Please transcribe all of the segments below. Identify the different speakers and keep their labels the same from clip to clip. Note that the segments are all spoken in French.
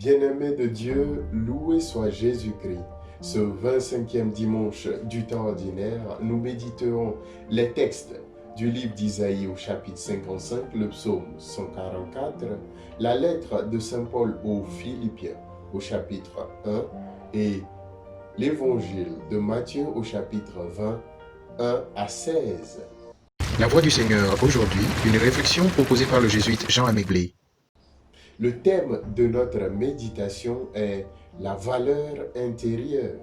Speaker 1: Bien-aimés de Dieu, loué soit Jésus-Christ. Ce 25e dimanche du temps ordinaire, nous méditerons les textes du livre d'Isaïe au chapitre 55, le psaume 144, la lettre de Saint Paul aux Philippiens au chapitre 1 et l'évangile de Matthieu au chapitre 20, 1 à 16.
Speaker 2: La voix du Seigneur aujourd'hui, une réflexion proposée par le jésuite Jean Améglé.
Speaker 1: Le thème de notre méditation est la valeur intérieure.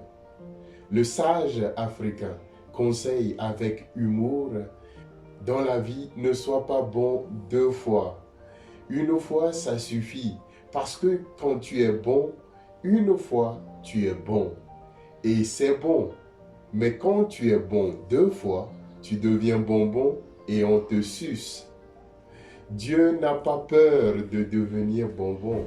Speaker 1: Le sage africain conseille avec humour: dans la vie, ne sois pas bon deux fois. Une fois, ça suffit, parce que quand tu es bon, une fois, tu es bon. Et c'est bon. Mais quand tu es bon deux fois, tu deviens bonbon et on te suce. Dieu n'a pas peur de devenir bonbon,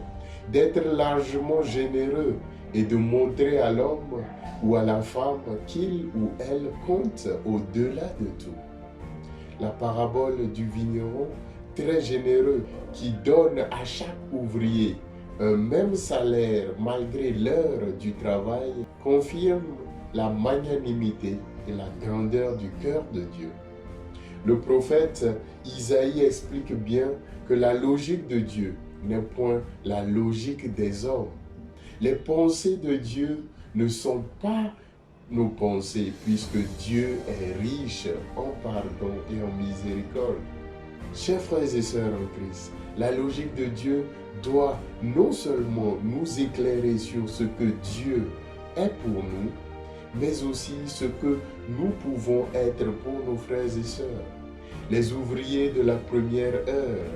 Speaker 1: d'être largement généreux et de montrer à l'homme ou à la femme qu'il ou elle compte au-delà de tout. La parabole du vigneron, très généreux, qui donne à chaque ouvrier un même salaire malgré l'heure du travail, confirme la magnanimité et la grandeur du cœur de Dieu. Le prophète Isaïe explique bien que la logique de Dieu n'est point la logique des hommes. Les pensées de Dieu ne sont pas nos pensées, puisque Dieu est riche en pardon et en miséricorde. Chers frères et sœurs en Christ, la logique de Dieu doit non seulement nous éclairer sur ce que Dieu est pour nous, mais aussi ce que nous pouvons être pour nos frères et sœurs. Les ouvriers de la première heure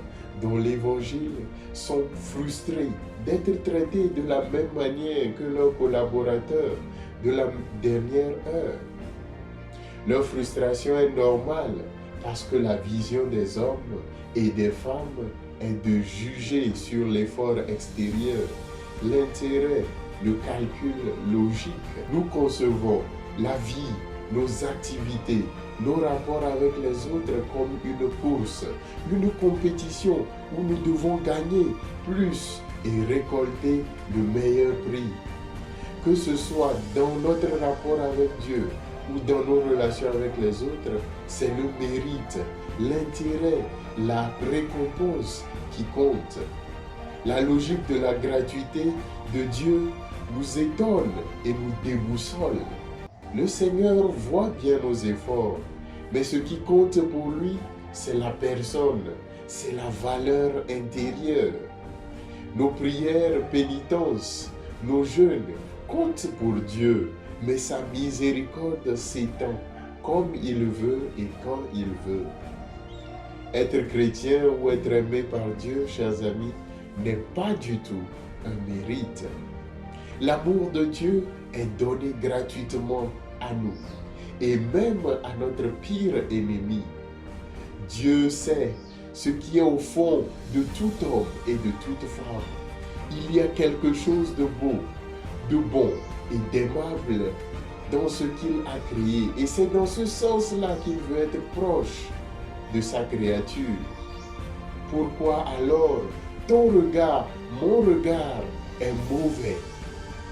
Speaker 1: dans l'Évangile sont frustrés d'être traités de la même manière que leurs collaborateurs de la dernière heure. Leur frustration est normale parce que la vision des hommes et des femmes est de juger sur l'effort extérieur, l'intérêt, le calcul logique. Nous concevons la vie, nos activités, nos rapports avec les autres comme une course, une compétition où nous devons gagner plus et récolter le meilleur prix. Que ce soit dans notre rapport avec Dieu ou dans nos relations avec les autres, c'est le mérite, l'intérêt, la récompense qui compte. La logique de la gratuité de Dieu nous étonne et nous déboussole. Le Seigneur voit bien nos efforts, mais ce qui compte pour lui, c'est la personne, c'est la valeur intérieure. Nos prières, pénitences, nos jeûnes comptent pour Dieu, mais sa miséricorde s'étend comme il veut et quand il veut. Être chrétien ou être aimé par Dieu, chers amis, n'est pas du tout un mérite. L'amour de Dieu est donné gratuitement à nous et même à notre pire ennemi. Dieu sait ce qui est au fond de tout homme et de toute femme. Il y a quelque chose de beau, de bon et d'aimable dans ce qu'il a créé. Et c'est dans ce sens-là qu'il veut être proche de sa créature. Pourquoi alors ton regard, mon regard est mauvais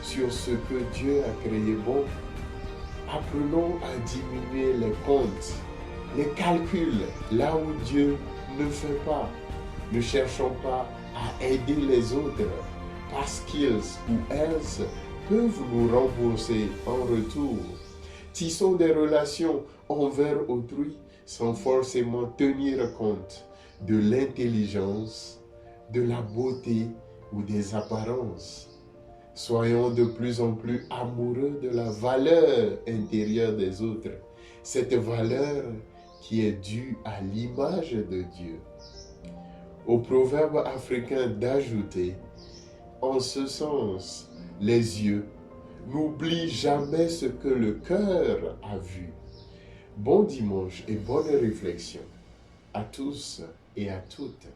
Speaker 1: sur ce que Dieu a créé bon? Apprenons à diminuer les comptes, les calculs, là où Dieu ne fait pas. Ne cherchons pas à aider les autres parce qu'ils ou elles peuvent nous rembourser en retour. Tissons des relations envers autrui sans forcément tenir compte de l'intelligence, de la beauté ou des apparences. Soyons de plus en plus amoureux de la valeur intérieure des autres, cette valeur qui est due à l'image de Dieu. Au proverbe africain d'ajouter, en ce sens, les yeux n'oublient jamais ce que le cœur a vu. Bon dimanche et bonne réflexion à tous et à toutes.